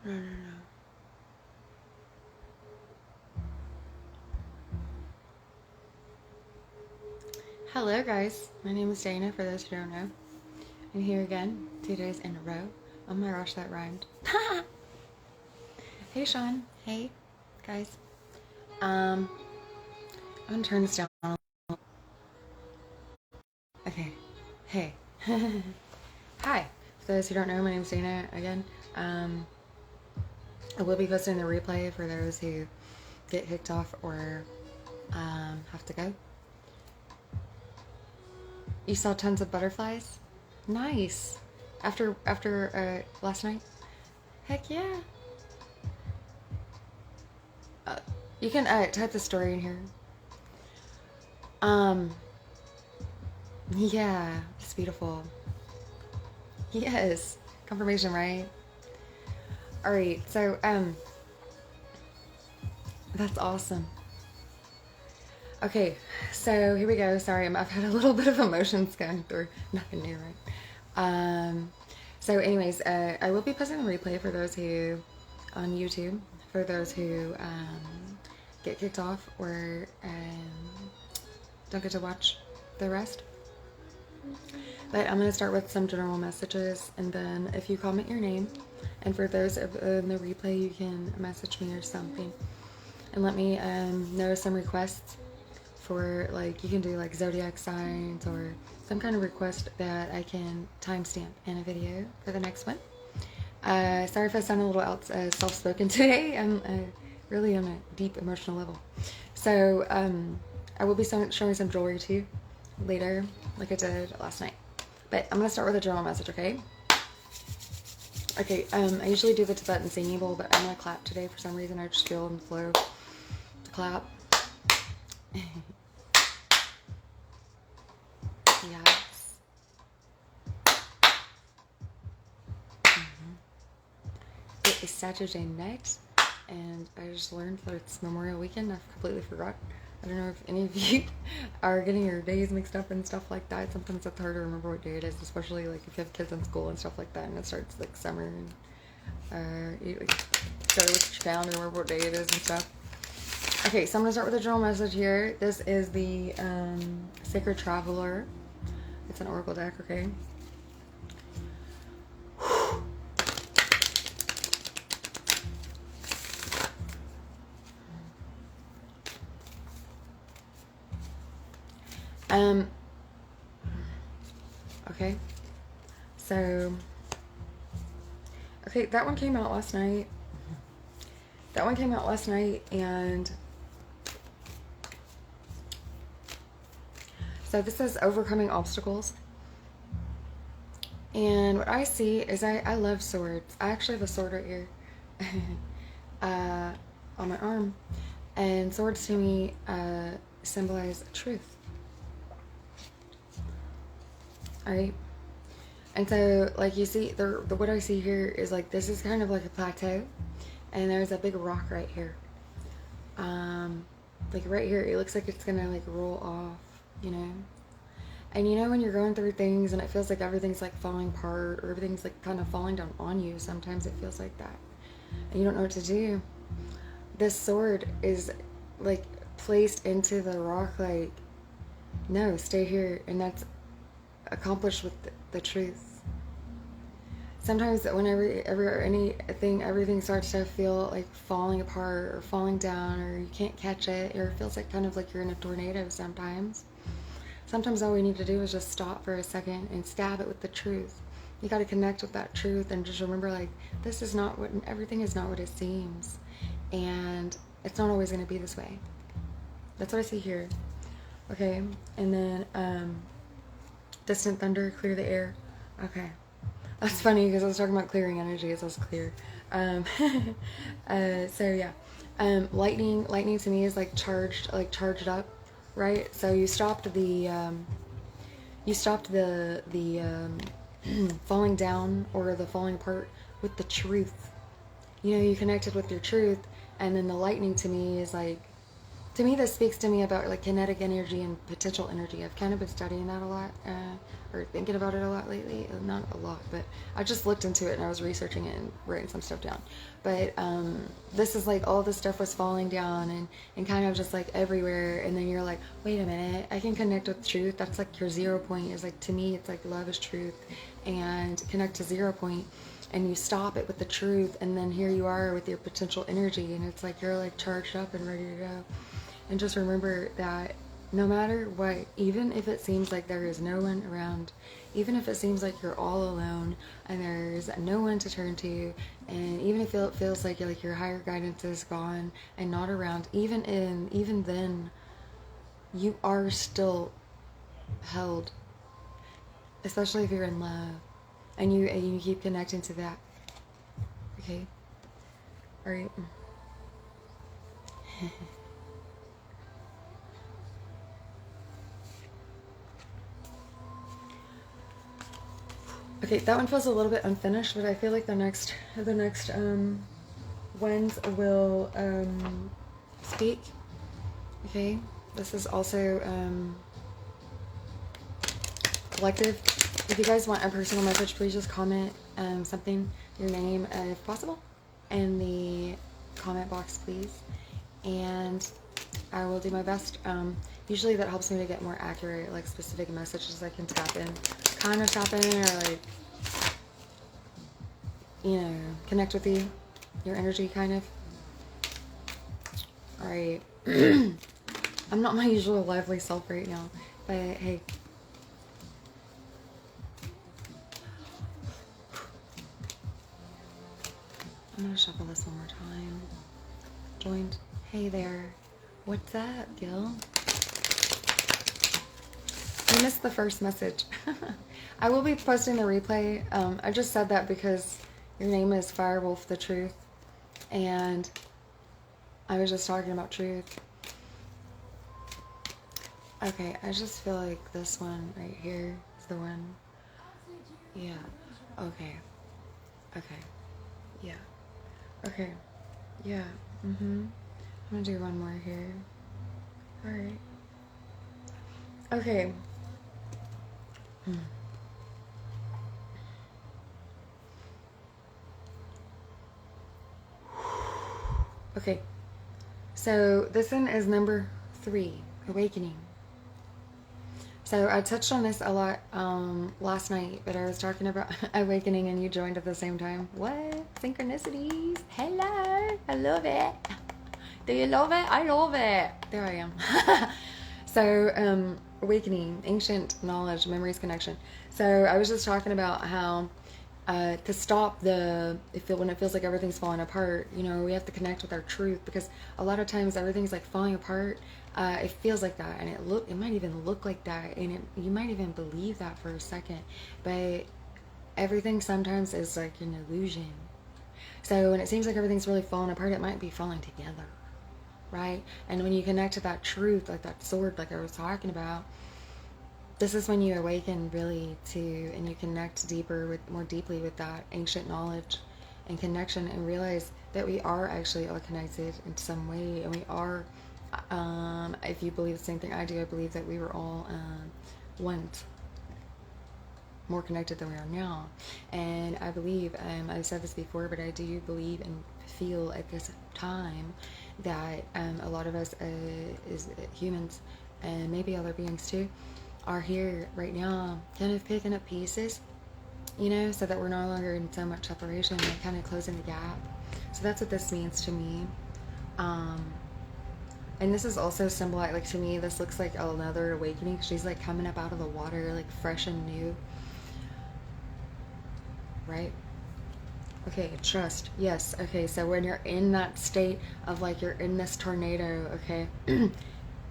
No, no, no. Hello, guys. My name is Dana, for those who don't know. I'm here again, 2 days in a row. Oh my gosh, that rhymed. Hey, Sean. Hey, guys. I'm gonna turn this down. Okay. Hey. Hi. For those who don't know, my name is Dana again. I will be posting the replay for those who get kicked off or have to go. You saw tons of butterflies? Nice. After last night? Heck yeah. You can type the story in here. Yeah, it's beautiful. Yes. Confirmation, right? Alright, so, that's awesome. Okay, so here we go. Sorry, I've had a little bit of emotions going through. Nothing new, right? So anyways, I will be posting the replay for those who, on YouTube, for those who get kicked off or don't get to watch the rest. But I'm going to start with some general messages, and then if you comment your name, and for those in the replay, you can message me or something, and let me know some requests for, like, you can do like zodiac signs or some kind of request that I can timestamp in a video for the next one. Sorry if I sound a little soft-spoken today. I'm really on a deep emotional level. So I will be showing some jewelry too later, like I did last night. But I'm gonna start with a general message, okay? Okay, I usually do the Tibetan singing bowl, but I'm gonna clap today for some reason. I just feel in the flow to clap. Yes. It is Saturday night, and I just learned that it's Memorial Weekend. I've completely forgot. I don't know if any of you are getting your days mixed up and stuff like that. Sometimes it's hard to remember what day it is, especially like if you have kids in school and stuff like that, and it starts like summer, and you like, gotta look at your calendar and remember what day it is and stuff. Okay, so I'm gonna start with a general message here. This is the Sacred Traveler. It's an oracle deck, okay? Okay, so, okay, that one came out last night. And so this is overcoming obstacles. And what I see is I love swords. I actually have a sword right here on my arm. And swords to me symbolize truth. Alright? And so, like, you see, what I see here is, like, this is kind of like a plateau. And there's a big rock right here. Like, right here, it looks like it's gonna, like, roll off, you know? And you know when you're going through things and it feels like everything's, like, falling apart or everything's, like, kind of falling down on you, sometimes it feels like that. And you don't know what to do. This sword is, like, placed into the rock, like, no, stay here. And that's accomplished with the truth. Sometimes whenever everything starts to feel like falling apart or falling down, or you can't catch it, or it feels like kind of like you're in a tornado sometimes all we need to do is just stop for a second and stab it with the truth. You got to connect with that truth and just remember, like, this is not what, everything is not what it seems, and it's not always going to be this way. That's what I see here. Okay, and then distant thunder, clear the air. Okay, that's funny because I was talking about clearing energy as I was clear. So yeah, lightning to me is like charged up, right? So you stopped the falling down or the falling apart with the truth. You know, you connected with your truth, and then the lightning to me is like to me, this speaks to me about like kinetic energy and potential energy. I've kind of been studying that a lot, or thinking about it a lot lately. Not a lot, but I just looked into it and I was researching it and writing some stuff down. But this is like all this stuff was falling down and kind of just like everywhere. And then you're like, wait a minute, I can connect with truth. That's like your 0 point. Is like, to me, it's like love is truth, and connect to 0 point. And you stop it with the truth, and then here you are with your potential energy, and it's like you're like charged up and ready to go. And just remember that no matter what, even if it seems like there is no one around, even if it seems like you're all alone and there's no one to turn to, and even if it feels like your higher guidance is gone and not around, even then, you are still held, especially if you're in love, and you keep connecting to that. Okay, all right. Okay, that one feels a little bit unfinished, but I feel like the next ones will speak. Okay, this is also collective. If you guys want a personal message, please just comment something, your name if possible, in the comment box, please, and I will do my best. Usually that helps me to get more accurate, like specific messages I can tap in, kind of tap in, or like, you know, connect with you, your energy, kind of. All right. I'm not my usual lively self right now, but hey. I'm gonna shuffle this one more time. Joined. Hey there. What's up, Gil? You missed the first message. I will be posting the replay. I just said that because your name is Firewolf the Truth, and I was just talking about truth. Okay, I just feel like this one right here is the one. Yeah. Okay. Okay. Yeah. Okay. Yeah. I'm gonna do one more here. Alright. Okay. Okay. So this one is number 3, Awakening. So I touched on this a lot last night, but I was talking about awakening and you joined at the same time. What? Synchronicities. Hello. I love it. Do you love it? I love it. There I am. So awakening, ancient knowledge, memories, connection. So I was just talking about how to stop when it feels like everything's falling apart, you know, we have to connect with our truth, because a lot of times everything's like falling apart. It feels like that, and it might even look like that, and you might even believe that for a second, but everything sometimes is like an illusion. So when it seems like everything's really falling apart, it might be falling together, right? And when you connect to that truth, like that sword, like I was talking about, this is when you awaken really and you connect more deeply with that ancient knowledge and connection, and realize that we are actually all connected in some way, and we are, if you believe the same thing I do, I believe that we were all once more connected than we are now. And I believe, I've said this before, but I do believe and feel at this time that a lot of us as humans, and maybe other beings too, are here right now kind of picking up pieces, you know, so that we're no longer in so much separation, and kind of closing the gap. So that's what this means to me. And this is also symbolized, like, to me, this looks like another awakening. She's like coming up out of the water, like fresh and new, right? Okay, trust. Yes. Okay, so when you're in that state of like you're in this tornado, okay,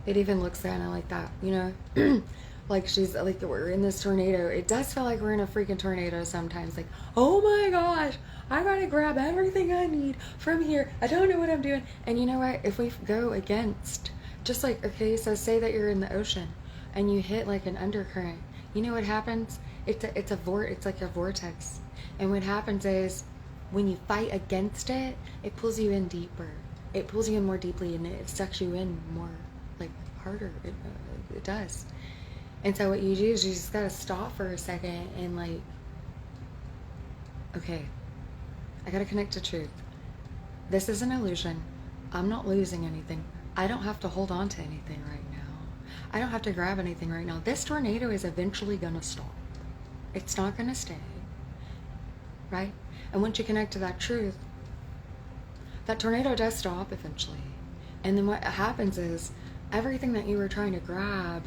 it even looks kind of like that, you know. Like she's like, we're in this tornado. It does feel like we're in a freaking tornado sometimes. Like, oh my gosh, I gotta grab everything I need from here. I don't know what I'm doing. And you know what? If we go against, just like, okay, so say that you're in the ocean and you hit like an undercurrent. You know what happens? It's like a vortex. And what happens is when you fight against it, it pulls you in deeper. it pulls you in more deeply and it sucks you in more, like, harder. It does. And so what you do is you just gotta stop for a second and, like, okay, I gotta connect to truth. This is an illusion. I'm not losing anything. I don't have to hold on to anything right now. I don't have to grab anything right now. This tornado is eventually gonna stop. It's not gonna stay, right? And once you connect to that truth, that tornado does stop eventually. And then what happens is everything that you were trying to grab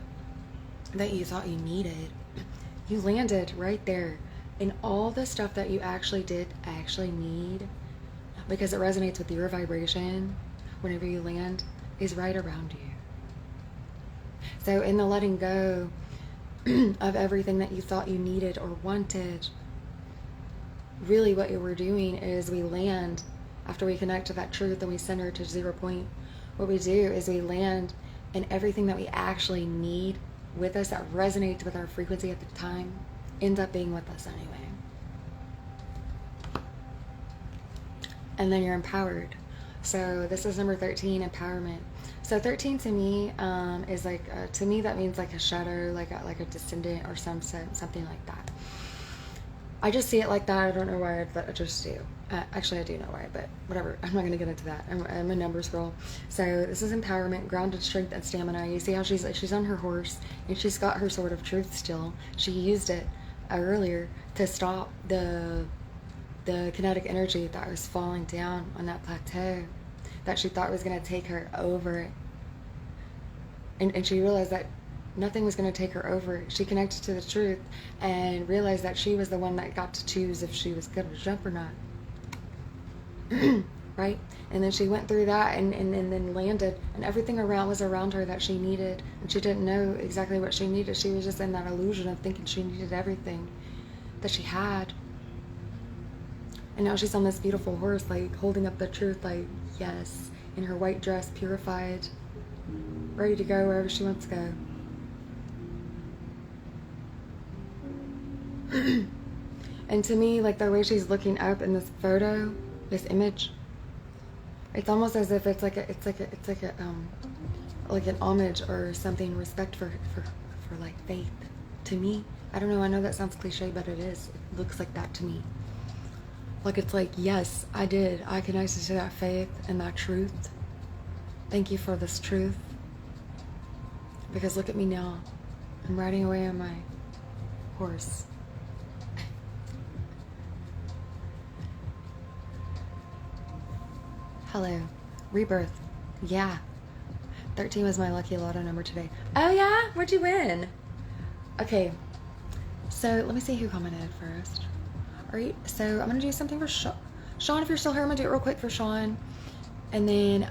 that you thought you needed, you landed right there. And all the stuff that you actually did actually need, because it resonates with your vibration whenever you land, is right around you. So in the letting go of everything that you thought you needed or wanted, really what you were doing is we land, after we connect to that truth and we center to 0 point, what we do is we land, and everything that we actually need with us that resonates with our frequency at the time ends up being with us anyway. And then you're empowered. So this is number 13, empowerment. So 13 to me is like, to me that means like a shadow, like a descendant or something like that. I just see it like that. I don't know why, but I just do. Actually, I do know why, but whatever. I'm not going to get into that. I'm a numbers girl. So this is empowerment, grounded strength, and stamina. You see how she's on her horse, and she's got her sword of truth still. She used it earlier to stop the kinetic energy that was falling down on that plateau that she thought was going to take her over it. And she realized that nothing was going to take her over. She connected to the truth and realized that she was the one that got to choose if she was going to jump or not. Right? And then she went through that and then landed, and everything was around her that she needed, and she didn't know exactly what she needed. She was just in that illusion of thinking she needed everything that she had. And now she's on this beautiful horse, like holding up the truth, like, yes, in her white dress, purified, ready to go wherever she wants to go. And to me, like the way she's looking up in this photo, this image, it's almost as if it's like an homage or something, respect for like faith. To me, I don't know. I know that sounds cliche, but it is. It looks like that to me. Like it's like, yes, I did. I connected to that faith and that truth. Thank you for this truth. Because look at me now. I'm riding away on my horse. Hello. Rebirth. Yeah. 13 was my lucky lotto number today. Oh yeah? What'd you win? Okay. So let me see who commented first. So I'm gonna do something for Sean. Sean, if you're still here, I'm gonna do it real quick for Sean. And then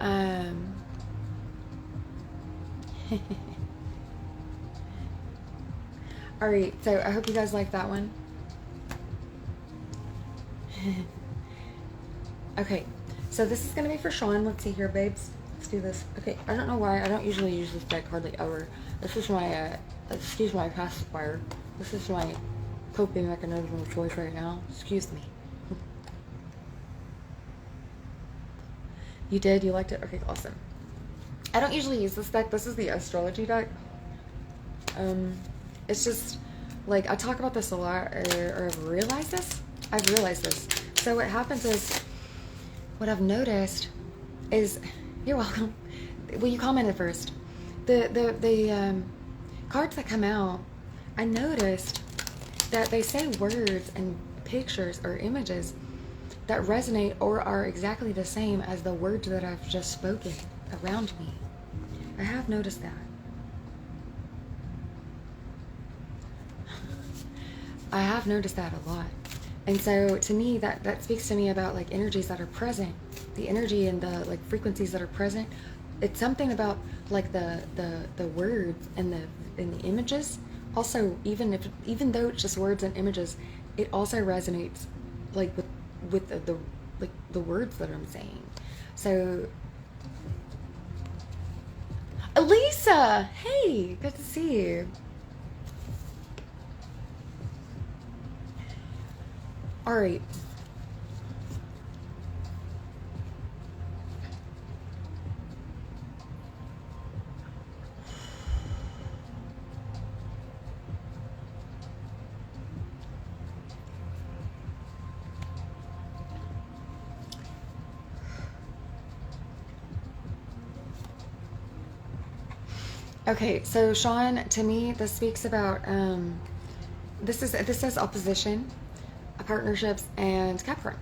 alright, so I hope you guys like that one. Okay, so this is gonna be for Sean. Let's see here, babes. Let's do this. Okay, I don't know why I don't usually use this deck hardly ever. This is my excuse my pacifier. This is my coping mechanism of choice right now. Excuse me. You did? You liked it? Okay, awesome. I don't usually use this deck. This is the astrology deck. It's just like I talk about this a lot, or I've realized this. So what happens is, what I've noticed is, you're welcome. Well, you commented first. The cards that come out, I noticed that they say words and pictures or images that resonate or are exactly the same as the words that I've just spoken around me. I have noticed that. I have noticed that a lot. And so to me, that speaks to me about like energies that are present, the energy and the like frequencies that are present. It's something about like the words and the images. Also, even though it's just words and images, it also resonates like with the words that I'm saying. So, Elisa, hey, good to see you. All right. Okay, so Sean, to me, this speaks about this is opposition, partnerships, and Capricorn.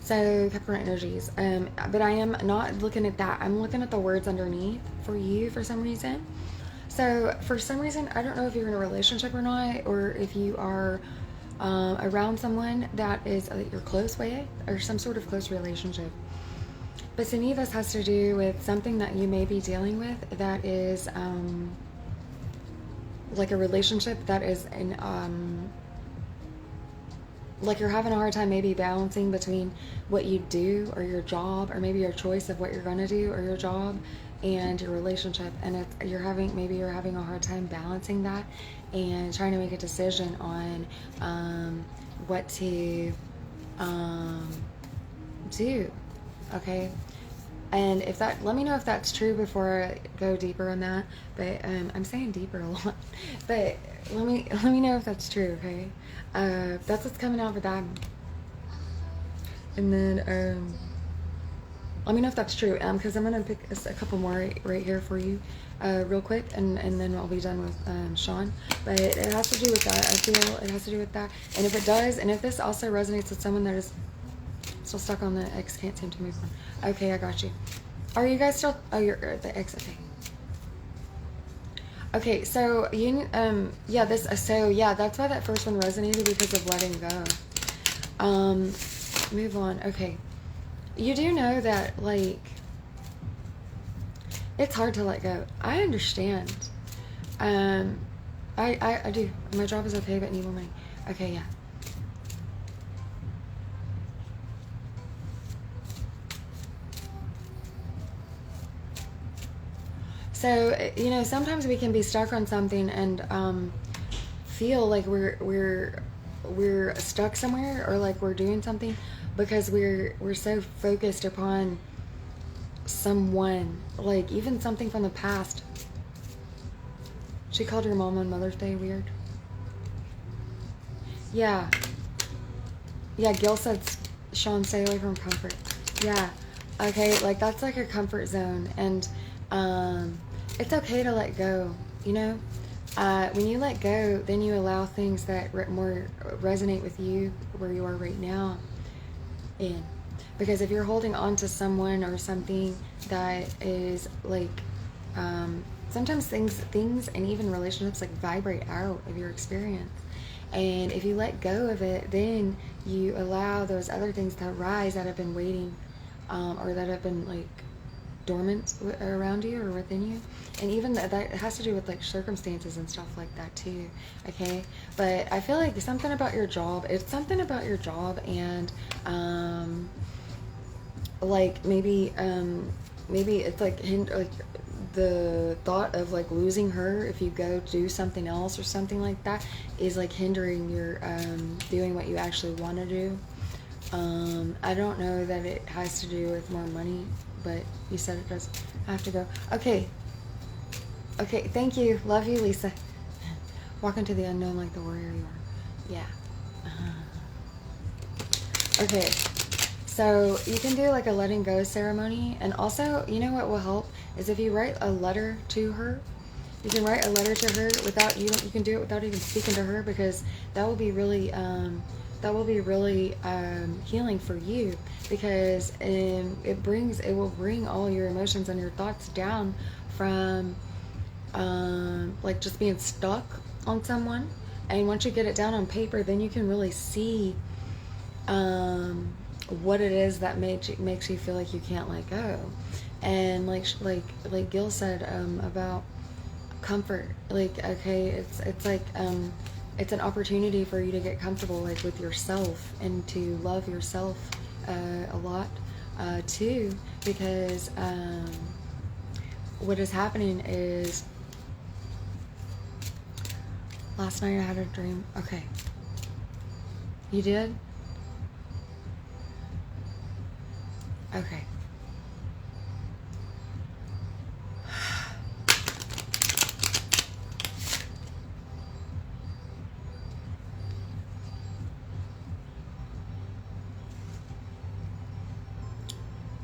So Capricorn energies. But I am not looking at that. I'm looking at the words underneath for you for some reason. So for some reason, I don't know if you're in a relationship or not, or if you are around someone that is you're close with, or some sort of close relationship. But to me, this has to do with something that you may be dealing with that is like a relationship that is in like you're having a hard time maybe balancing between what you do or your job, or maybe your choice of what you're going to do or your job and your relationship, and it's you're having a hard time balancing that and trying to make a decision on what to do. Okay, and if that, let me know if that's true before I go deeper on that. But I'm saying deeper a lot, but let me know if that's true. Okay, that's what's coming out for that. And then let me know if that's true. Because I'm gonna pick a couple more right here for you, real quick, and then I'll be done with Sean. But it has to do with that. I feel it has to do with that. And if it does, and if this also resonates with someone that is still stuck on the X, can't seem to move on. Okay, I got you. Are you guys still? Oh, you're the X. Okay. Okay, so you yeah, this so yeah, that's why that first one resonated, because of letting go. Move on. Okay. You do know that, like, it's hard to let go. I understand. I do. My job is okay, but need more money. Okay, yeah. So, you know, sometimes we can be stuck on something and feel like we're stuck somewhere, or like we're doing something because we're so focused upon someone, like even something from the past. She called her mom on Mother's Day weird. Yeah. Yeah, Gil said, Sean, stay away from comfort. Yeah. Okay, like that's like a comfort zone, and it's okay to let go, you know? When you let go, then you allow things that more resonate with you where you are right now in. Because if you're holding on to someone or something that is like, sometimes things and even relationships like vibrate out of your experience. And if you let go of it, then you allow those other things to rise that have been waiting, or that have been like dormant around you or within you. And even that has to do with like circumstances and stuff like that too. Okay, but I feel like something about your job, it's something about your job, and like maybe it's like the thought of like losing her if you go do something else or something like that is like hindering your doing what you actually want to do. I don't know that it has to do with more money, but you said it does have to go. Okay, thank you, love you, Lisa. Walk into the unknown like the warrior you are. Yeah. Okay, so you can do like a letting go ceremony, and also, you know what will help is if you write a letter to her. You can write a letter to her without you can do it without even speaking to her, because that will be really healing for you, because it will bring all your emotions and your thoughts down from like just being stuck on someone. And once you get it down on paper, then you can really see what it is that makes you feel like you can't let go. And like Gil said about comfort, like, okay, it's like it's an opportunity for you to get comfortable like with yourself and to love yourself a lot too, because what is happening is last night I had a dream. Okay, you did? Okay.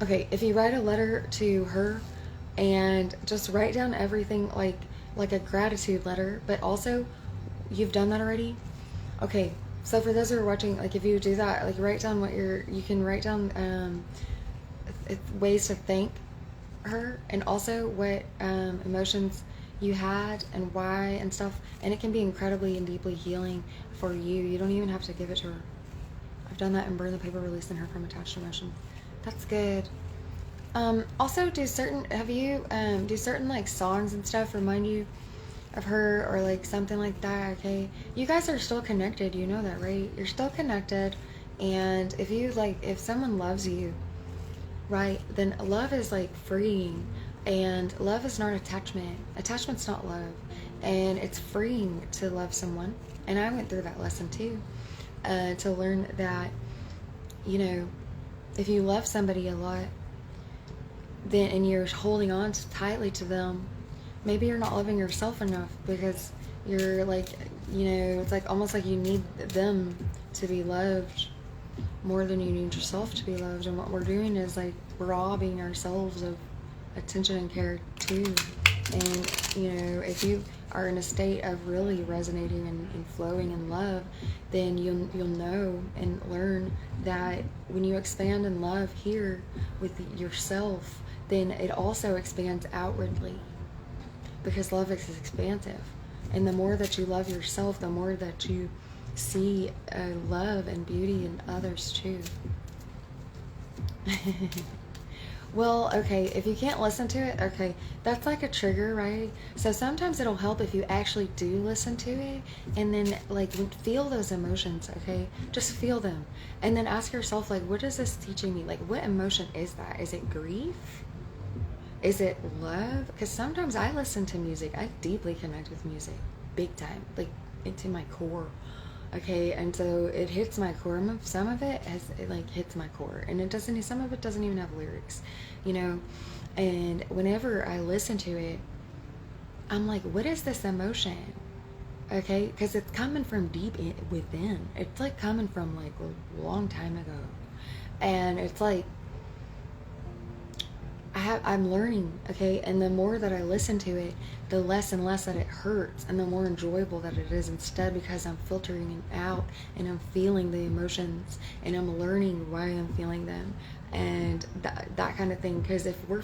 Okay, if you write a letter to her and just write down everything, like like a gratitude letter, but also you've done that already. Okay, so for those who are watching, like if you do that, like write down you can write down ways to thank her, and also what emotions you had and why and stuff, and it can be incredibly and deeply healing for you. You don't even have to give it to her. I've done that and burned the paper releasing her from attached emotions. That's good. Also, do certain like songs and stuff remind you of her, or like something like that? Okay, you guys are still connected, you know that, right? You're still connected, and if someone loves you, right, then love is like freeing, and love is not attachment. Attachment's not love, and it's freeing to love someone. And I went through that lesson too, to learn that, you know, if you love somebody a lot, then and you're holding on tightly to them, maybe you're not loving yourself enough, because you're like, you know, it's like almost like you need them to be loved more than you need yourself to be loved. And what we're doing is like robbing ourselves of attention and care too. And you know, if you are in a state of really resonating and flowing in love, then you'll know and learn that when you expand in love here with yourself, then it also expands outwardly, because love is expansive. And the more that you love yourself, the more that you see love and beauty in others too. Well, okay, if you can't listen to it, okay, that's like a trigger, right? So sometimes it'll help if you actually do listen to it, and then like feel those emotions, okay? Just feel them. And then ask yourself, like, what is this teaching me? Like, what emotion is that? Is it grief? Is it love? Because sometimes I listen to music. I deeply connect with music, big time, like into my core. Okay, and so it hits my core. Some of it hits my core, and some of it doesn't even have lyrics, you know. And whenever I listen to it, I'm like, what is this emotion? Okay, because it's coming from deep within. It's like coming from like a long time ago, and it's like I'm learning, okay, and the more that I listen to it, the less and less that it hurts, and the more enjoyable that it is instead, because I'm filtering it out, and I'm feeling the emotions, and I'm learning why I'm feeling them, and that kind of thing. Because if we're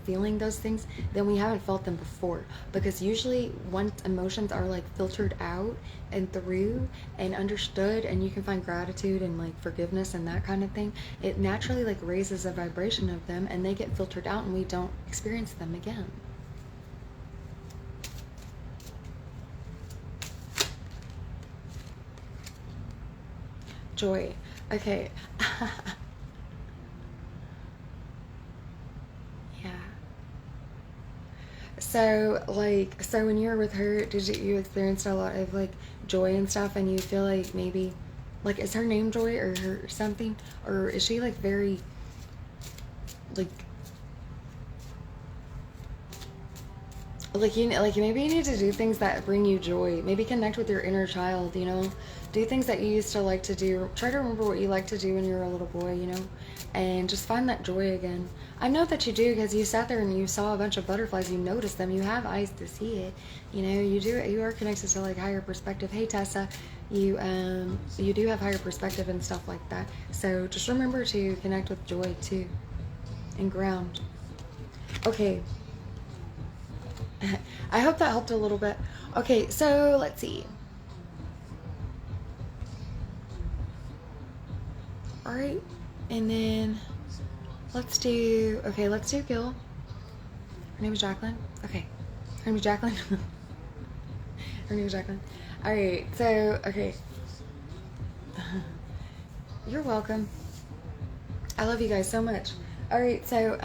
feeling those things, then we haven't felt them before, because usually once emotions are like filtered out and through and understood, and you can find gratitude and like forgiveness and that kind of thing, it naturally like raises a vibration of them, and they get filtered out, and we don't experience them again. Joy. Okay. Yeah. So when you were with her, did you experience a lot of like joy and stuff, and you feel like maybe, like, is her name Joy or her something, or is she like very like maybe you need to do things that bring you joy. Maybe connect with your inner child, you know. Do things that you used to like to do. Try to remember what you liked to do when you were a little boy, you know, and just find that joy again. I know that you do, because you sat there and you saw a bunch of butterflies. You noticed them. You have eyes to see it. You know, you are connected to like higher perspective. Hey Tessa, you do have higher perspective and stuff like that. So just remember to connect with joy too, and ground. Okay. I hope that helped a little bit. Okay, so let's see. All right, and then let's do Gil. Her name is Jacqueline. Okay, her name is Jacqueline. Her name is Jacqueline. All right, so okay. You're welcome. I love you guys so much. All right, so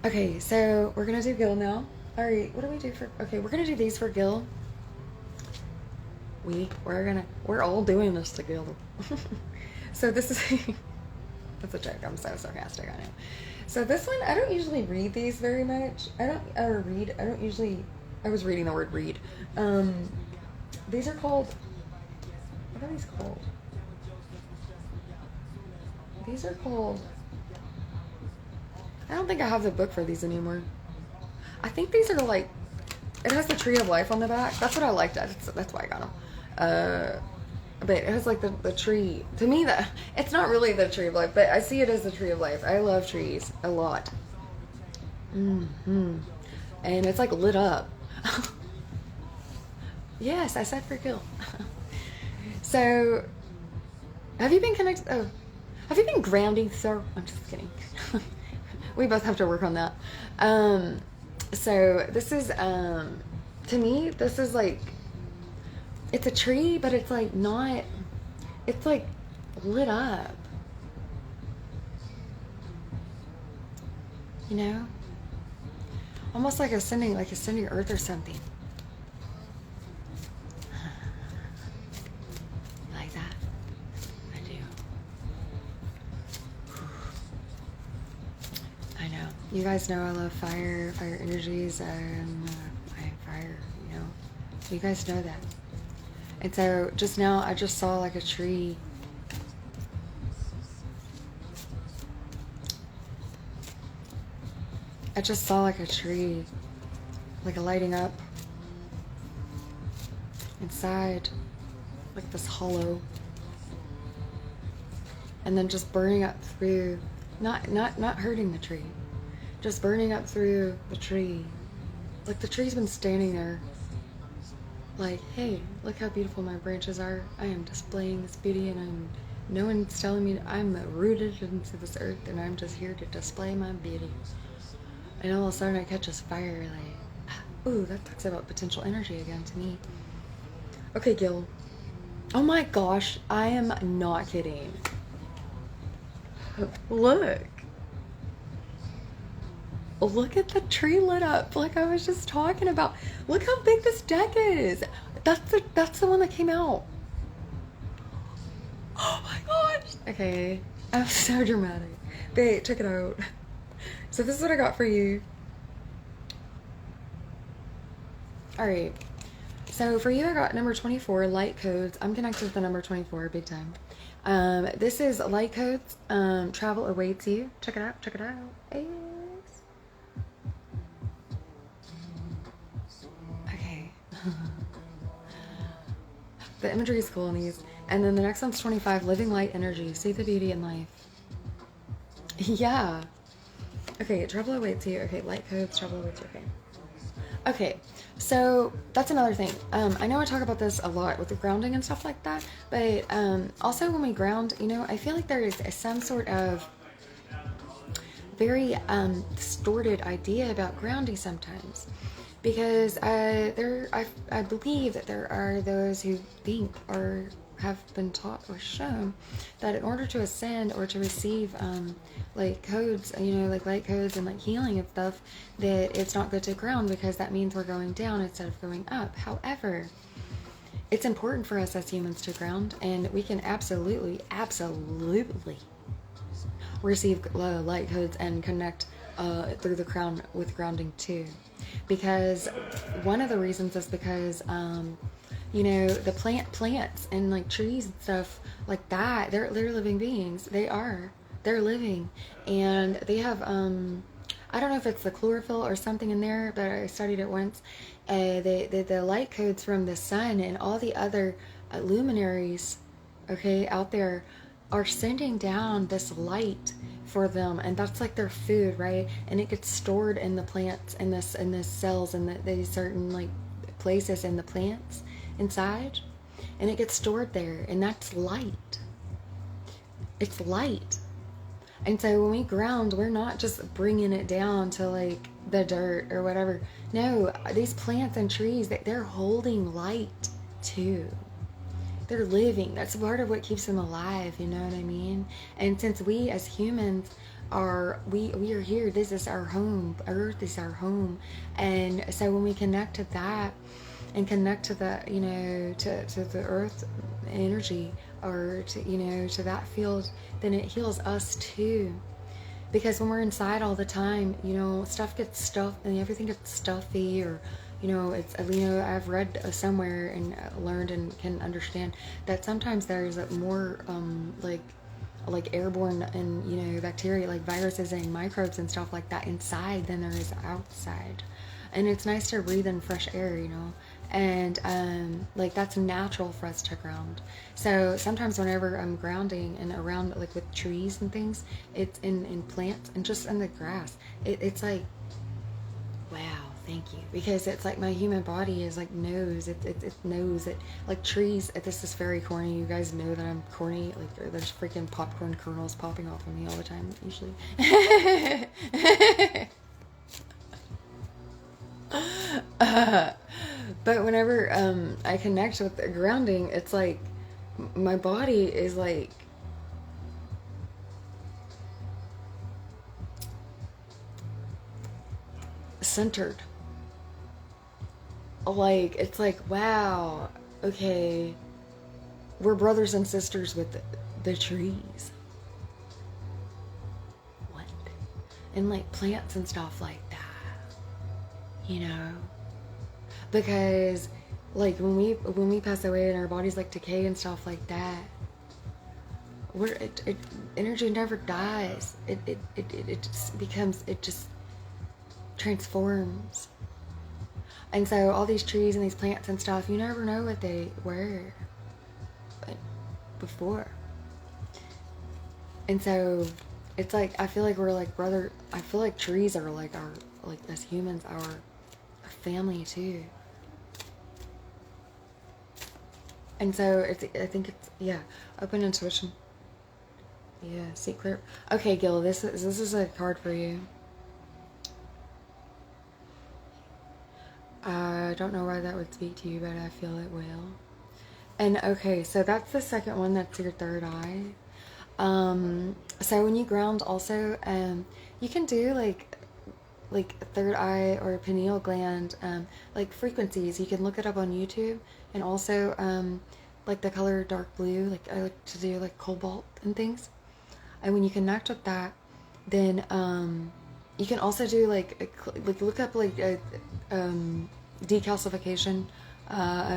okay, so we're gonna do Gil now. All right, what do we do for? Okay, we're gonna do these for Gil. We're all doing this together. So this is that's a joke. I'm so sarcastic. I know. So this one, I don't usually read these very much. I was reading the word read. These are called. What are these called? These are called. I don't think I have the book for these anymore. I think these are like, it has the tree of life on the back. That's what I liked. That's why I got them. But it has like the tree. To me, that it's not really the tree of life, but I see it as the tree of life. I love trees a lot. And it's like lit up. Yes, I said for Gil. So, have you been connected? Oh, have you been grounding, sir? I'm just kidding. We both have to work on that. So this is, to me, this is like, it's a tree, but it's like not, it's like lit up. You know? Almost like ascending Earth or something. Like that. I do. I know. You guys know I love fire energies, and fire, you know. You guys know that. And so just now I just saw like a tree. I just saw like a tree, like a lighting up inside, like this hollow, and then just burning up through, not hurting the tree, just burning up through the tree. Like the tree's been standing there like, hey, look how beautiful my branches are. I am displaying this beauty, and no one's telling me I'm rooted into this earth, and I'm just here to display my beauty. And all of a sudden I catch this fire, like, ooh, that talks about potential energy again to me. Okay, Gil. Oh my gosh, I am not kidding. Look. Look at the tree lit up, like I was just talking about. Look how big this deck is. That's the one that came out. Oh my gosh. Okay, I'm so dramatic. Babe, check it out. So this is what I got for you. Alright. So for you, I got number 24, light codes. I'm connected with the number 24, big time. This is light codes. Travel awaits you. Check it out. Check it out. Yes. Okay. The imagery is cool in these. And then the next one's 25, living light energy. See the beauty in life. Yeah. Okay, trouble awaits you. Okay, light codes, trouble awaits you. Okay. Okay, so that's another thing. I know I talk about this a lot with the grounding and stuff like that, but also when we ground, you know, I feel like there is some sort of very distorted idea about grounding sometimes, because I believe that there are those who think or have been taught or shown that in order to ascend or to receive like codes, you know, like light codes and like healing and stuff, that it's not good to ground because that means we're going down instead of going up. However, it's important for us as humans to ground, and we can absolutely receive light codes and connect through the crown with grounding too, because one of the reasons is because you know, the plants and like trees and stuff like that, they're living beings. They're living, and they have I don't know if it's the chlorophyll or something in there, but I studied it once. The light codes from the sun and all the other luminaries, okay, out there, are sending down this light for them, and that's like their food, right? And it gets stored in the plants and this cells and these certain like places in the plants inside, and it gets stored there, and that's light. It's light. And so when we ground, we're not just bringing it down to like the dirt or whatever. No, these plants and trees, they're holding light too. They're living. That's part of what keeps them alive, you know what I mean? And since we as humans are, we are here, this is our home, Earth is our home. And so when we connect to that and connect to the, you know, to the earth energy, or to, you know, to that field, then it heals us too. Because when we're inside all the time, you know, stuff gets stuffed and everything gets stuffy, or, you know, it's, you know, I've read somewhere and learned and can understand that sometimes there's more like like airborne and, you know, bacteria like viruses and microbes and stuff like that inside than there is outside. And it's nice to breathe in fresh air, you know, and like that's natural for us to ground. So sometimes whenever I'm grounding and around like with trees and things, it's in plants and just in the grass, it's like, wow, thank you. Because it's like my human body is like knows, it knows it, like trees, this is very corny. You guys know that I'm corny. Like there's freaking popcorn kernels popping off of me all the time, usually. But whenever I connect with the grounding, it's like my body is like centered. Like it's like, wow, okay, we're brothers and sisters with the trees. What? And like plants and stuff like that, you know? Because like when we pass away and our bodies like decay and stuff like that, energy never dies. It just becomes, it just transforms. And so all these trees and these plants and stuff, you never know what they were before. And so it's like, I feel like we're like brother, I feel like trees are like our, like as humans, our family too. And so it's, I think it's, yeah, open intuition. Yeah, see clear. Okay, Gil, this is a card for you. I don't know why that would speak to you, but I feel it will. And okay, so that's the second one. That's your third eye. So when you ground, also, you can do like third eye or pineal gland, like frequencies. You can look it up on YouTube, and also like the color dark blue. Like I like to do like cobalt and things. And when you connect with that, then you can also do like look up like decalcification,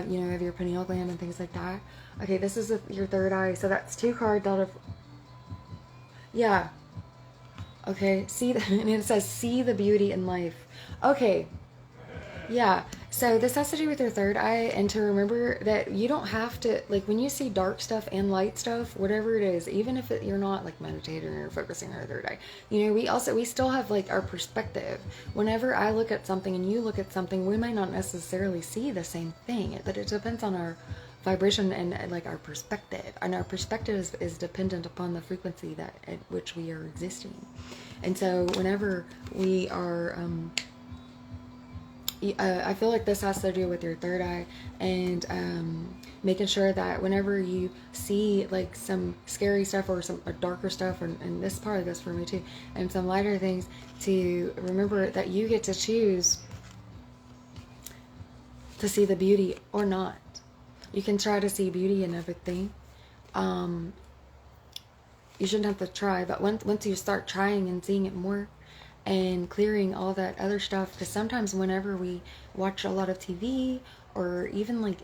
you know, of your pineal gland and things like that. Okay, this is your third eye, so that's 2 cards out of, yeah. Okay, see, and it says see the beauty in life. Okay, yeah, so this has to do with your third eye, and to remember that you don't have to, like when you see dark stuff and light stuff, whatever it is, even if you're not like meditating or focusing on your third eye, you know, we still have like our perspective. Whenever I look at something and you look at something, we might not necessarily see the same thing, but it depends on our vibration and like our perspective, and our perspective is dependent upon the frequency that at which we are existing. And so whenever we are I feel like this has to do with your third eye, and making sure that whenever you see like some scary stuff or some darker stuff, and this part of this for me too, and some lighter things, to remember that you get to choose to see the beauty or not. You can try to see beauty in everything. You shouldn't have to try, but once you start trying and seeing it more, and clearing all that other stuff, because sometimes whenever we watch a lot of TV or even like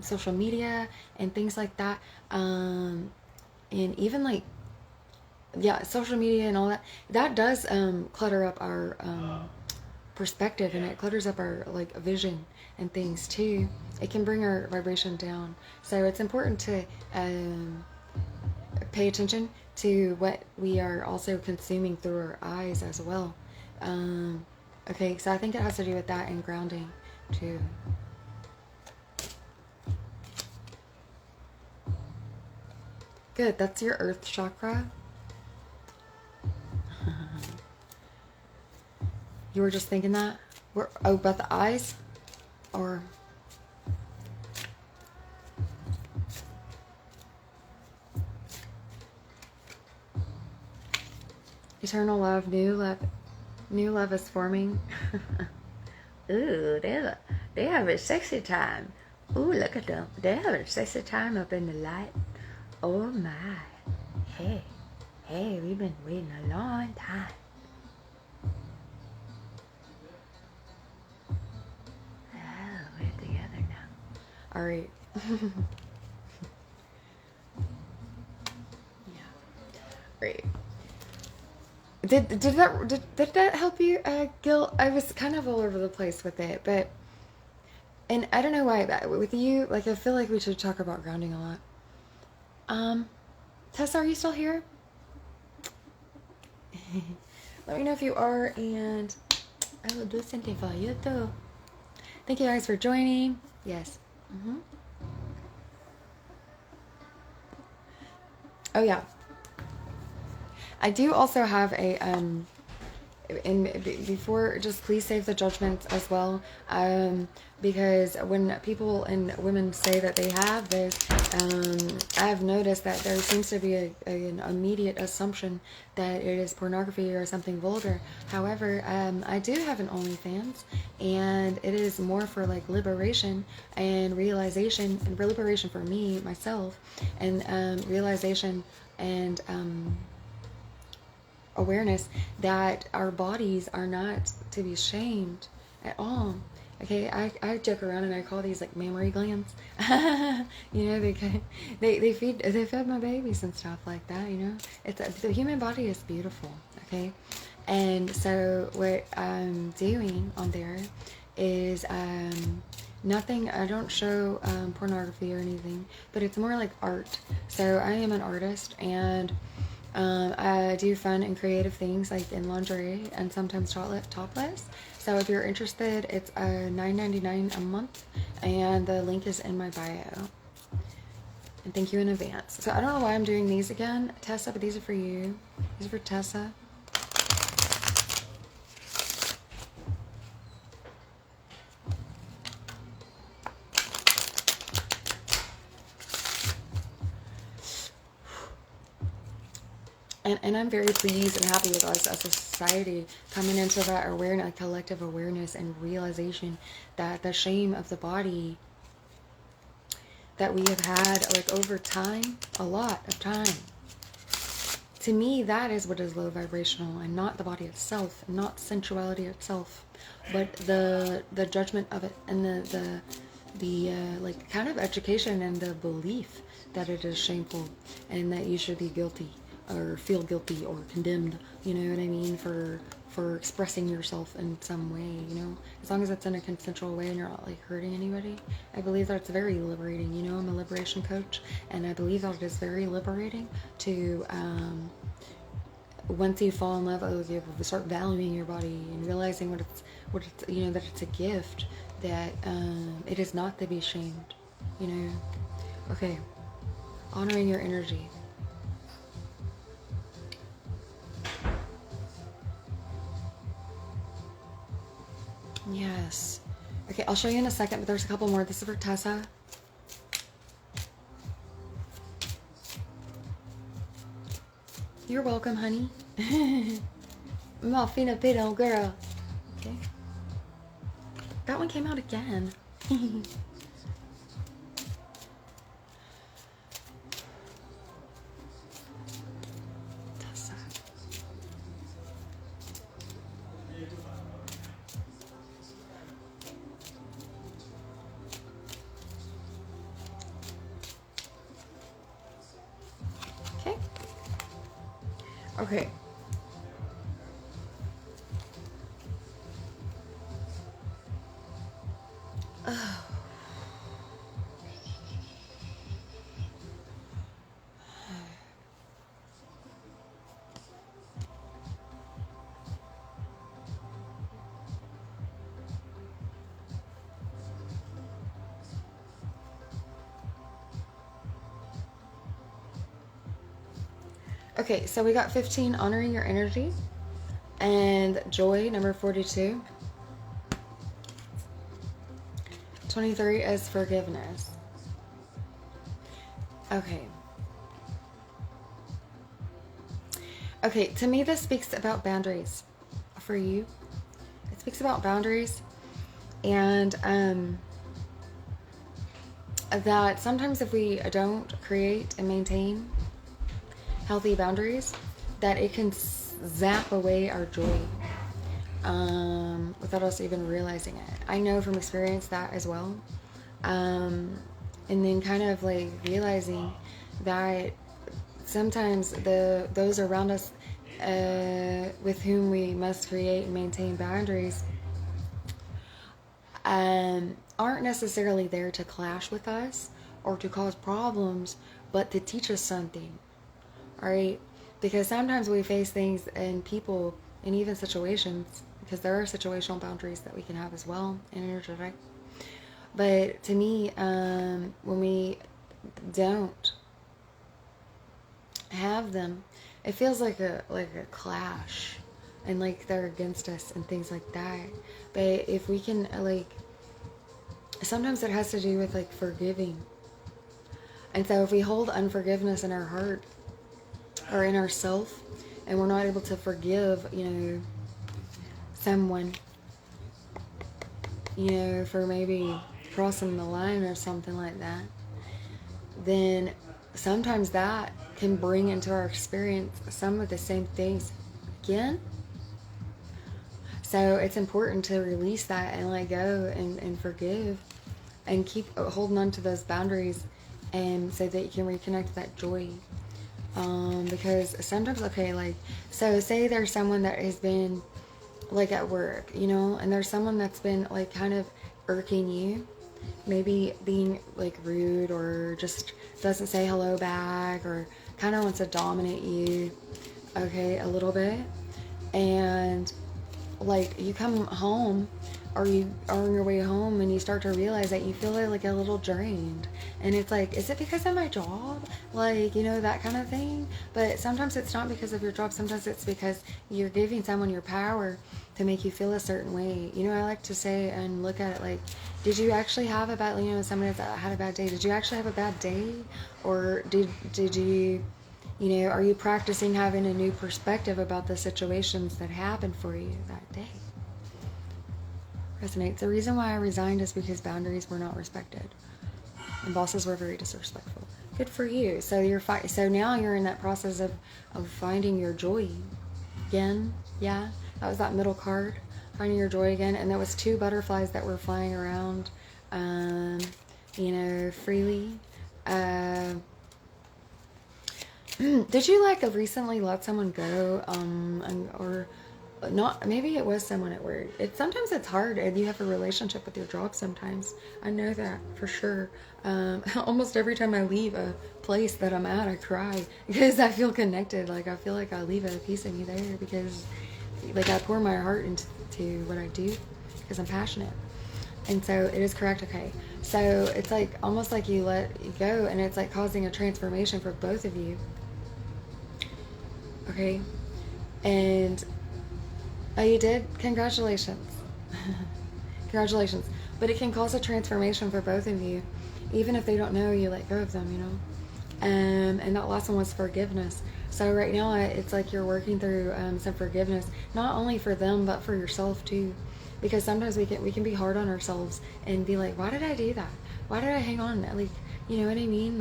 social media and things like that, and even like, yeah, social media and all that, that does clutter up our perspective, and it clutters up our like vision and things too. It can bring our vibration down, so it's important to pay attention to what we are also consuming through our eyes as well. Okay, so I think it has to do with that and grounding too. Good, that's your earth chakra. You were just thinking that? Oh, about the eyes? Or... eternal love, new love is forming. Ooh, they have a sexy time. Ooh, look at them. They have a sexy time up in the light. Oh my. Hey, we've been waiting a long time. Oh, we're together now. All right. Did that help you, Gil? I was kind of all over the place with it, but and I don't know why, but with you, like I feel like we should talk about grounding a lot. Um, Tessa, are you still here? Let me know if you are, and I will do something for you too. Thank you guys for joining. Yes. Oh yeah. I do also have a before, just please save the judgments as well, because when people and women say that they have this, I've noticed that there seems to be an immediate assumption that it is pornography or something vulgar. However, I do have an OnlyFans, and it is more for like liberation and realization, and liberation for me myself, and realization and awareness that our bodies are not to be shamed at all. Okay, I joke around and I call these like mammary glands. You know, they fed my babies and stuff like that. You know, the human body is beautiful. Okay, and so what I'm doing on there is nothing. I don't show pornography or anything, but it's more like art. So I am an artist, and I do fun and creative things like in lingerie and sometimes topless. So if you're interested, it's $9.99 a month, and the link is in my bio. And thank you in advance. So I don't know why I'm doing these again, Tessa, but these are for you. These are for Tessa. And I'm very pleased and happy with us as a society coming into that awareness, collective awareness and realization that the shame of the body that we have had like over time, a lot of time. To me, that is what is low vibrational, and not the body itself, not sensuality itself, but the judgment of it, and the like kind of education and the belief that it is shameful and that you should be guilty or feel guilty or condemned, you know what I mean, for expressing yourself in some way, you know, as long as it's in a consensual way and you're not like hurting anybody. I believe that's very liberating. You know, I'm a liberation coach, and I believe that it is very liberating to once you fall in love, you start valuing your body and realizing what it's you know, that it's a gift, that it is not to be shamed, you know. Okay, honoring your energy. Yes. Okay, I'll show you in a second, but there's a couple more. This is for Tessa. You're welcome, honey. Muffina Piddle girl. Okay. That one came out again. Tessa. Okay. Okay. Oh. Okay, so we got 15, honoring your energy, and joy, number 42. 23 is forgiveness. Okay. Okay, to me this speaks about boundaries for you. It speaks about boundaries, and that sometimes if we don't create and maintain healthy boundaries, that it can zap away our joy without us even realizing it. I know from experience that as well. And then kind of like realizing that sometimes those around us, with whom we must create and maintain boundaries aren't necessarily there to clash with us or to cause problems, but to teach us something. All right? Because sometimes we face things in people and even situations, because there are situational boundaries that we can have as well in energetic. But to me, when we don't have them, it feels like a clash, and like they're against us and things like that. But if we can sometimes it has to do with like forgiving. And so if we hold unforgiveness in our heart or in ourself, and we're not able to forgive, someone, for maybe crossing the line or something like that, then sometimes that can bring into our experience some of the same things again. So it's important to release that and let go and forgive and keep holding on to those boundaries, and so that you can reconnect that joy. Because sometimes, so say there's someone that has been like at work, and there's someone that's been like kind of irking you, maybe being like rude or just doesn't say hello back or kind of wants to dominate you, a little bit. And like you come home, or you are on your way home, and you start to realize that you feel like a little drained, and it's like, is it because of my job, that kind of thing? But sometimes it's not because of your job. Sometimes it's because you're giving someone your power to make you feel a certain way. I like to say and look at it like, did you actually have a bad, somebody that had a bad day, did you actually have a bad day? Or did you, are you practicing having a new perspective about the situations that happened for you that day? Resonates. The reason why I resigned is because boundaries were not respected, and bosses were very disrespectful. Good for you. So so now you're in that process of finding your joy again. Yeah, that was that middle card, finding your joy again. And there was 2 butterflies that were flying around, freely. Did you recently let someone go, or not? Maybe it was someone at work. Sometimes it's hard, and you have a relationship with your job sometimes. I know that for sure. Almost every time I leave a place that I'm at, I cry because I feel connected. I feel like I leave a piece of me there, because I pour my heart into what I do because I'm passionate. And so it is correct. Okay. So it's almost like you let it go, and it's causing a transformation for both of you. Okay. And oh, you did? Congratulations. Congratulations. But it can cause a transformation for both of you. Even if they don't know you let go of them, And that last one was forgiveness. So right now, it's like you're working through some forgiveness, not only for them, but for yourself too. Because sometimes we can be hard on ourselves and be like, why did I do that? Why did I hang on? You know what I mean?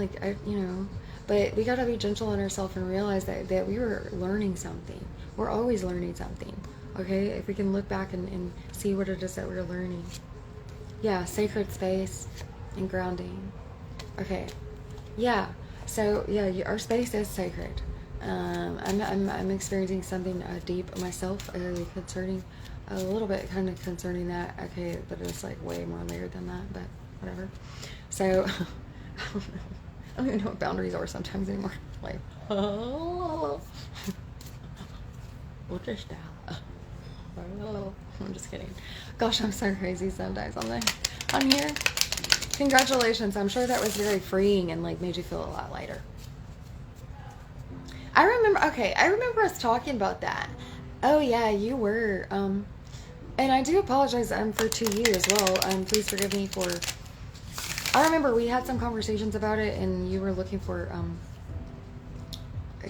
But we got to be gentle on ourselves and realize that we were learning something. We're always learning something. Okay, if we can look back and see what it is that we're learning. Yeah, sacred space and grounding. Okay, yeah. So yeah, our space is sacred. I'm experiencing something deep myself concerning a little bit kind of concerning that. Okay, but it's way more layered than that. But whatever. So I don't even know what boundaries are sometimes anymore. Oh, what is that? I'm just kidding. Gosh, I'm so crazy sometimes on here. Congratulations. I'm sure that was very freeing and made you feel a lot lighter. I remember us talking about that. Oh yeah, you were. And I do apologize for to you as well. Please forgive me for. I remember we had some conversations about it, and you were looking for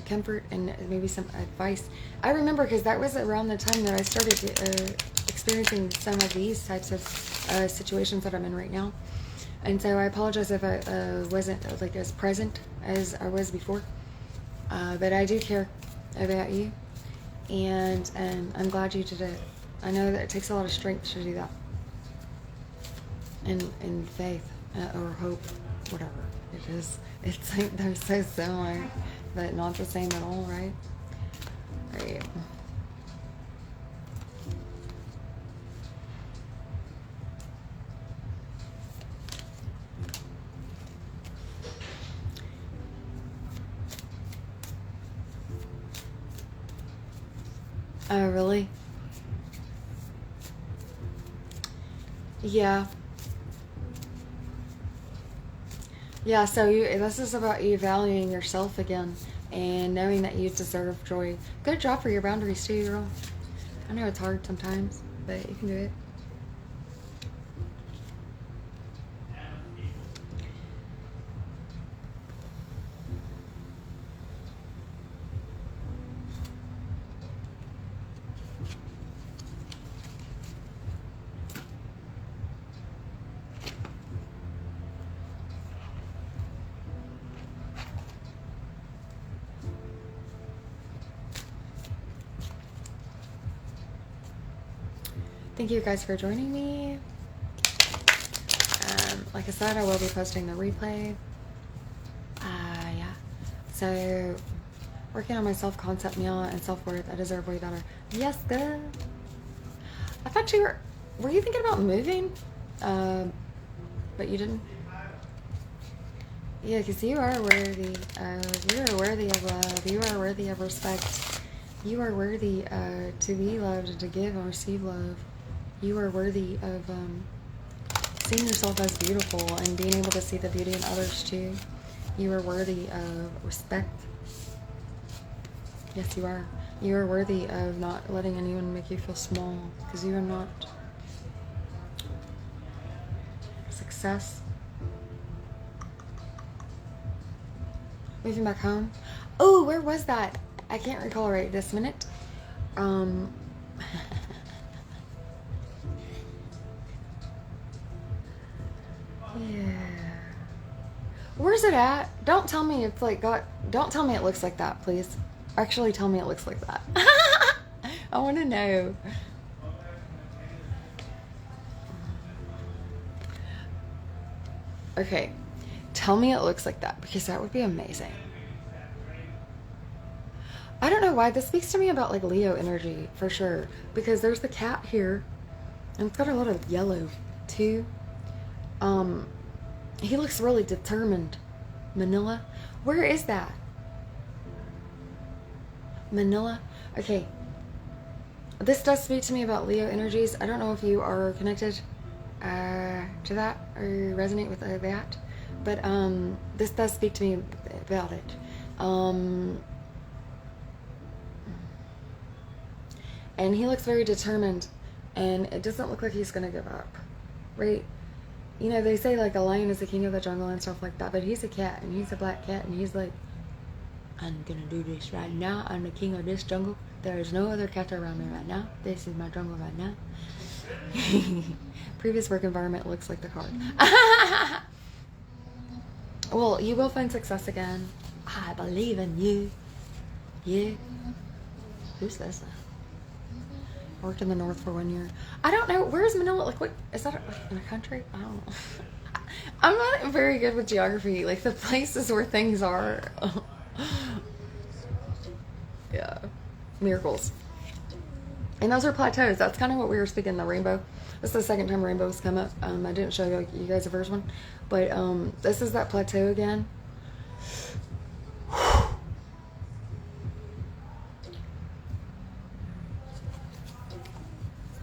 comfort and maybe some advice. I remember because that was around the time that I started experiencing some of these types of situations that I'm in right now. And so I apologize if I wasn't as present as I was before. But I do care about you, and I'm glad you did it. I know that it takes a lot of strength to do that, and faith or hope, whatever it is. It's they're so similar, but not the same at all, right? Right. Oh, really? Yeah. Yeah, so this is about you valuing yourself again and knowing that you deserve joy. Good job for your boundaries too, girl. I know it's hard sometimes, but you can do it. Thank you guys for joining me. Like I said, I will be posting the replay. Yeah. So, working on my self-concept, Mila, and self-worth. I deserve way better. Yes, good. I thought you were you thinking about moving? But you didn't? Yeah, because you are worthy. You are worthy of love. You are worthy of respect. You are worthy to be loved and to give and receive love. You are worthy of seeing yourself as beautiful and being able to see the beauty in others too. You are worthy of respect. Yes, you are. You are worthy of not letting anyone make you feel small, because you are not. Success. Moving back home. Oh, where was that? I can't recall right this minute. Yeah. Where's it at? Don't tell me it's like don't tell me it looks like that, please. Actually tell me it looks like that. I want to know. Okay. Tell me it looks like that, because that would be amazing. I don't know why this speaks to me about like Leo energy for sure, because there's the cat here and it's got a lot of yellow too. He looks really determined. Manila? Where is that? Manila? Okay. This does speak to me about Leo energies. I don't know if you are connected to that or resonate with that, but this does speak to me about it. And he looks very determined, and it doesn't look like he's gonna give up, right? You know, they say like a lion is the king of the jungle and stuff like that, but he's a cat, and he's a black cat, and he's like, I'm gonna do this right now. I'm the king of this jungle. There is no other cat around me right now. This is my jungle right now. Previous work environment looks like the card. Well, you will find success again. I believe in you. Yeah. Who says that? Worked in the north for 1 year. I don't know. Where's Manila? Like, what is that? In a country? I don't know. I'm not very good with geography. Like, the places where things are. Yeah. Miracles. And those are plateaus. That's kind of what we were speaking, the rainbow. This is the second time rainbows come up. I didn't show you guys the first one. But this is that plateau again.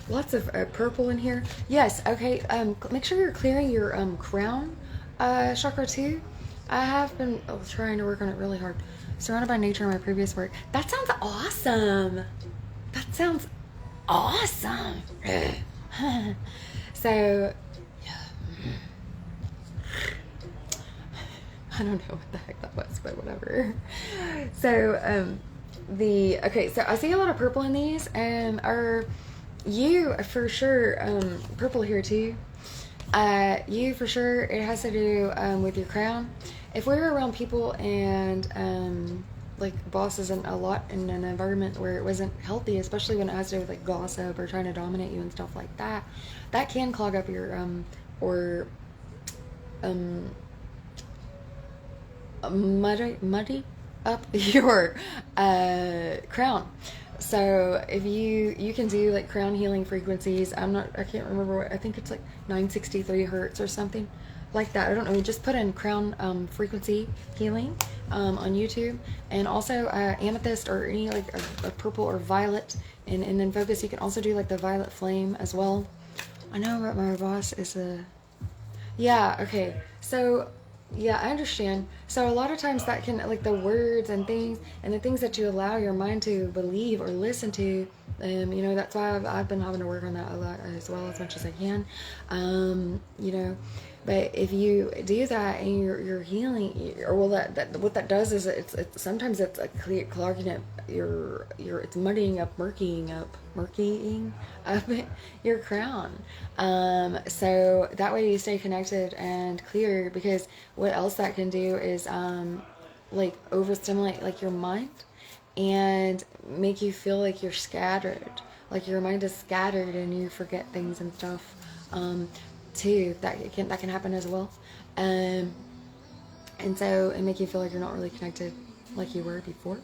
Lots of purple in here. Yes, okay. Make sure you're clearing your crown chakra too. I have been trying to work on it really hard. Surrounded by nature in my previous work. That sounds awesome. That sounds awesome. So, I don't know what the heck that was, but whatever. So, okay, so I see a lot of purple in these, and you for sure, purple here too. You for sure, it has to do with your crown. If we were around people and like bosses and a lot in an environment where it wasn't healthy, especially when it has to do with like gossip or trying to dominate you and stuff like that, that can clog up your muddy up your crown. So if you can do like crown healing frequencies, I can't remember what, I think it's like 963 hertz or something like that. I don't know. Just put in crown frequency healing on YouTube, and also amethyst or any like a purple or violet, and then focus. You can also do like the violet flame as well. I know what my boss is a. Yeah, okay. So, yeah, I understand. So, a lot of times that can, like the words and things, and the things that you allow your mind to believe or listen to, that's why I've been having to work on that a lot as well, as much as I can. Um, you know, but if you do that and you're healing, or well, that what that does is it's sometimes it's a clogging up it's murkying up your crown. So that way you stay connected and clear, because what else that can do is like overstimulate like your mind and make you feel like you're scattered, like your mind is scattered and you forget things and stuff. Too, that can happen as well. Um, and so it make you feel like you're not really connected like you were before.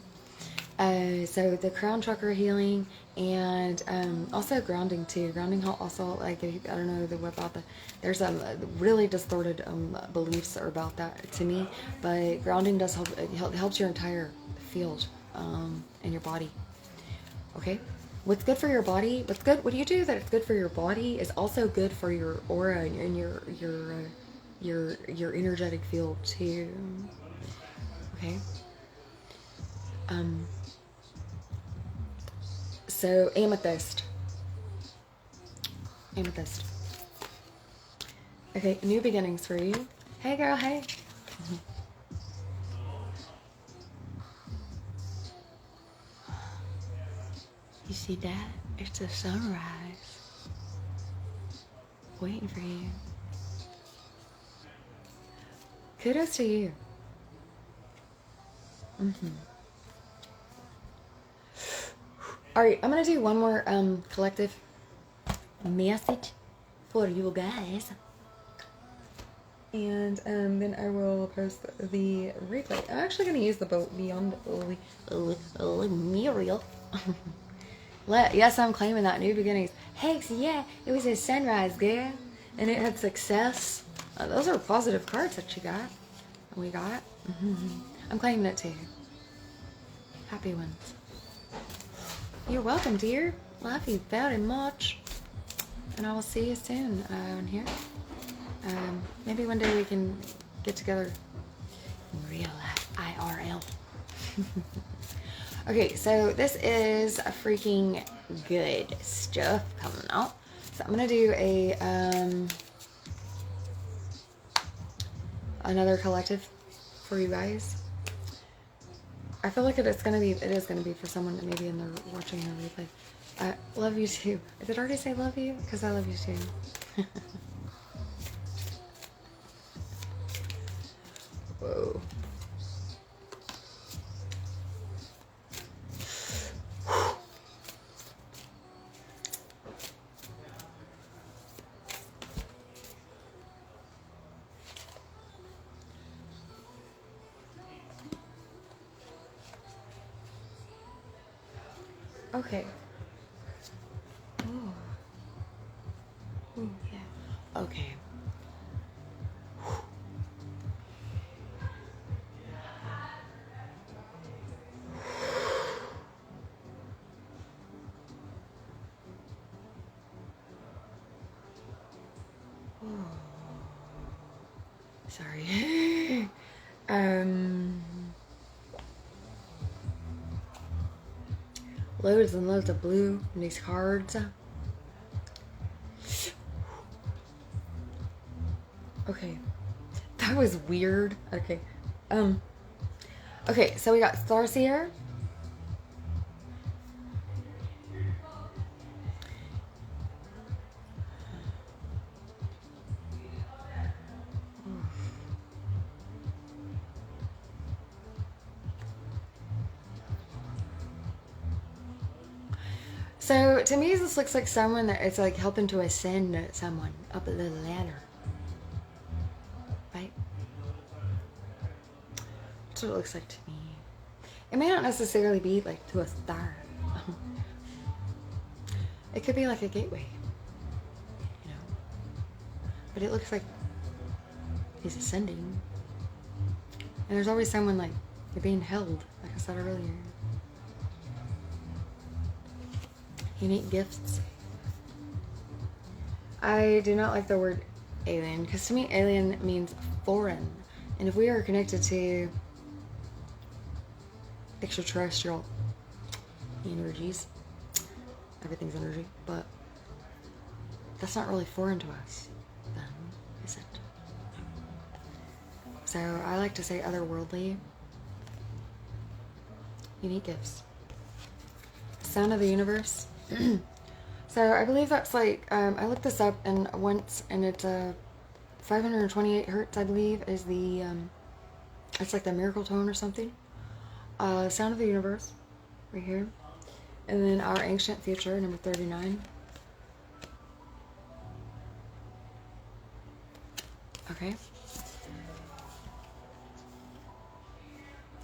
So the crown chakra healing, and also grounding too. Grounding also, like, I don't know about the, there's some really distorted beliefs about that to me, but grounding does help. It helps your entire field in your body. Okay, what's good for your body? What do you do that it's good for your body is also good for your aura and your energetic field too. Okay. Um, So amethyst. Amethyst. Okay, new beginnings for you. Hey girl, hey. You see that? It's a sunrise. Waiting for you. Kudos to you. Alright, I'm gonna do one more collective message for you guys. And then I will post the replay. I'm actually going to use the boat beyond Muriel. Yes, I'm claiming that. New beginnings. Hex, yeah, it was a sunrise, girl. And it had success. Those are positive cards that you got. We got. I'm claiming it too. Happy ones. You're welcome, dear. Love you very much. And I will see you soon on here. Maybe one day we can get together in real life, IRL. Okay, so this is a freaking good stuff coming out. So I'm gonna do a another collective for you guys. I feel like it is gonna be for someone that maybe in the watching the replay. Love you too. Did it already say love you? Because I love you too. Whoa. Okay. Ooh. Ooh, yeah. Okay. Sorry. Loads and loads of blue in these cards. Okay. That was weird. Okay. Okay, so we got Starseer. So to me, this looks like someone that it's like helping to ascend someone up the ladder, right? That's what it looks like to me. It may not necessarily be like to a star. It could be like a gateway, you know. But it looks like he's ascending. And there's always someone like you're being held, like I said earlier. Unique gifts. I do not like the word alien, because to me alien means foreign. And if we are connected to extraterrestrial energies, everything's energy, but that's not really foreign to us, then, is it? So I like to say otherworldly. Unique gifts. Sound of the universe. So I believe that's like, I looked this up and once, and it's 528 hertz, I believe, is the, it's like the miracle tone or something. Sound of the universe, right here. And then our ancient future, number 39. Okay.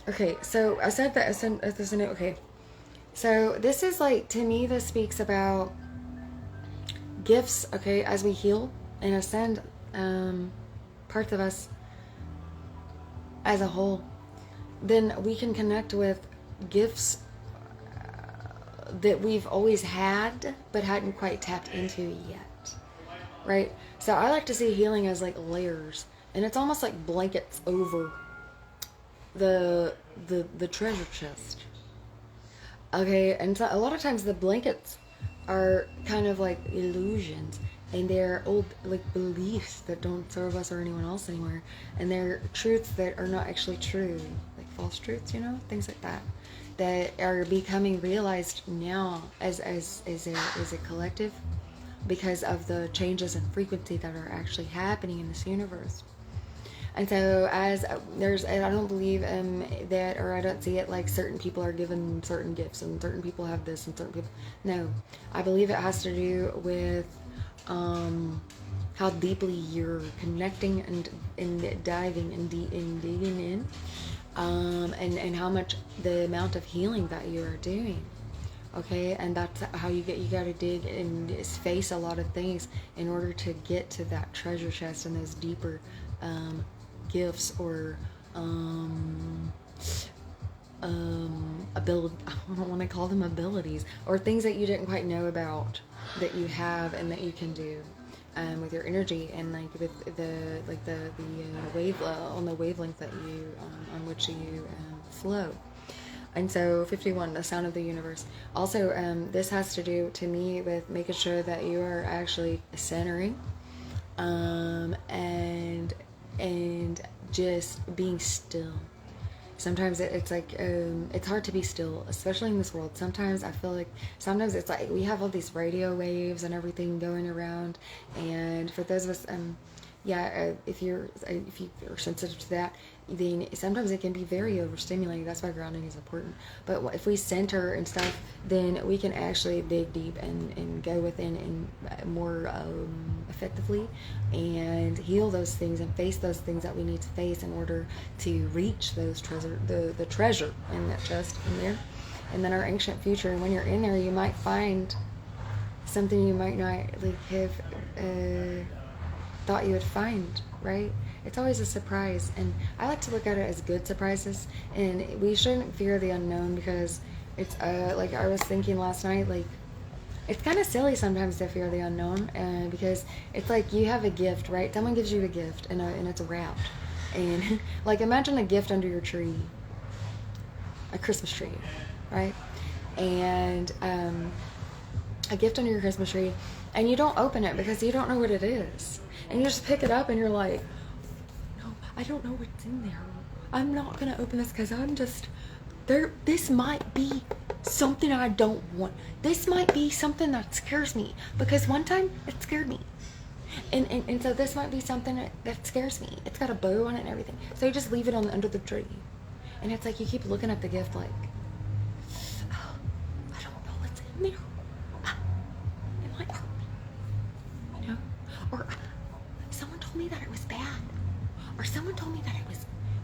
Okay, so I said that, okay. So this is like, to me, this speaks about gifts, okay, as we heal and ascend parts of us as a whole. Then we can connect with gifts that we've always had but hadn't quite tapped into yet, right? So I like to see healing as like layers, and it's almost like blankets over the treasure chest. Okay, and so a lot of times the blankets are kind of like illusions, and they're old like beliefs that don't serve us or anyone else anymore, and they're truths that are not actually true, like false truths, you know, things like that, that are becoming realized now as a collective because of the changes in frequency that are actually happening in this universe. And so as there's, I don't believe that, or I don't see it like certain people are given certain gifts and certain people have this and certain people, no. I believe it has to do with how deeply you're connecting and diving and digging in, and how much the amount of healing that you are doing. Okay, and that's how you gotta dig and face a lot of things in order to get to that treasure chest and those deeper gifts or ability, I don't want to call them abilities, or things that you didn't quite know about that you have and that you can do with your energy, and like with the wave on the wavelength that you on which you flow. And so 51, the sound of the universe. Also, this has to do to me with making sure that you are actually centering and just being still. Sometimes it's like it's hard to be still, especially in this world. Sometimes I feel like it's like we have all these radio waves and everything going around, and for those of us if you're sensitive to that, then sometimes it can be very overstimulating. That's why grounding is important. But if we center and stuff, then we can actually dig deep and go within and more effectively and heal those things and face those things that we need to face in order to reach those the treasure in that chest in there. And then our ancient future. And when you're in there, you might find something you might not have thought you would find, right? It's always a surprise, and I like to look at it as good surprises, and we shouldn't fear the unknown, because it's like I was thinking last night, like it's kind of silly sometimes to fear the unknown, because it's like you have a gift, right? Someone gives you a gift and it's wrapped, and like imagine a gift under your tree, a Christmas tree, right? And a gift under your Christmas tree, and you don't open it because you don't know what it is. And you just pick it up and you're like, no, I don't know what's in there. I'm not going to open this because I'm just, this might be something I don't want. This might be something that scares me, because one time it scared me. And so this might be something that scares me. It's got a bow on it and everything. So you just leave it under the tree. And it's like you keep looking at the gift like, oh, I don't know what's in there. It might hurt me. You know? Or someone told me that it was bad, or someone told me that it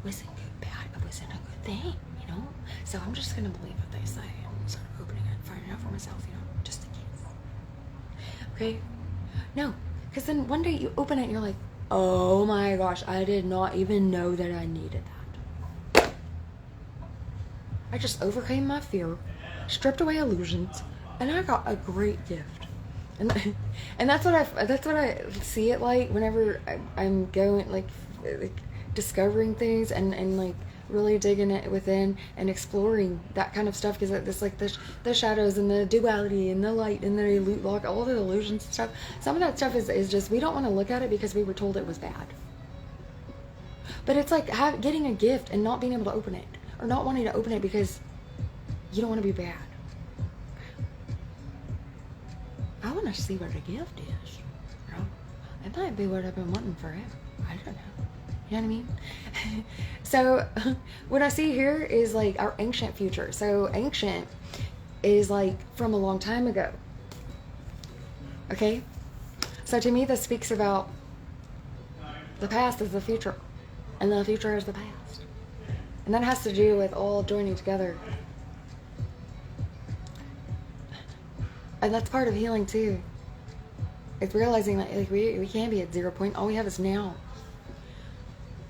wasn't good, bad, it wasn't a good thing, you know. So I'm just gonna believe what they say and start opening it and finding out for myself, you know, just in case. Okay? No, because then one day you open it and you're like, oh my gosh, I did not even know that I needed that. I just overcame my fear, stripped away illusions, and I got a great gift. And that's what I see it like whenever I'm going like discovering things and like really digging it within and exploring that kind of stuff, because it's like the shadows and the duality and the light and the like all the illusions and stuff. Some of that stuff is just, we don't want to look at it because we were told it was bad. But it's like getting a gift and not being able to open it, or not wanting to open it because you don't want to be bad. I want to see what a gift is. You know? It might be what I've been wanting forever. I don't know. You know what I mean? So what I see here is like our ancient future. So ancient is like from a long time ago. Okay? So to me, this speaks about the past is the future, and the future is the past. And that has to do with all joining together. And that's part of healing too. It's realizing that like we can be at 0 point. All we have is now.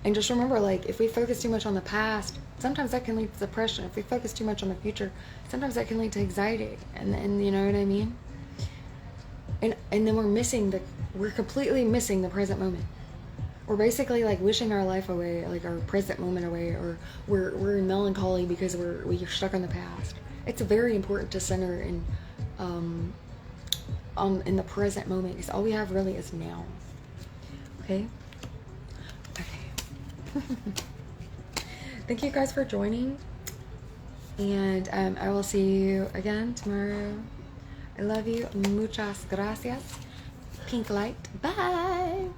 And just remember, like, if we focus too much on the past, sometimes that can lead to depression. If we focus too much on the future, sometimes that can lead to anxiety. And you know what I mean? And then we're completely missing the present moment. We're basically like wishing our life away, like our present moment away, or we're in melancholy because we're stuck on the past. It's very important to center in the present moment, because all we have really is now. Okay? Thank you guys for joining, and I will see you again tomorrow. I love you. Muchas gracias. Pink light. Bye.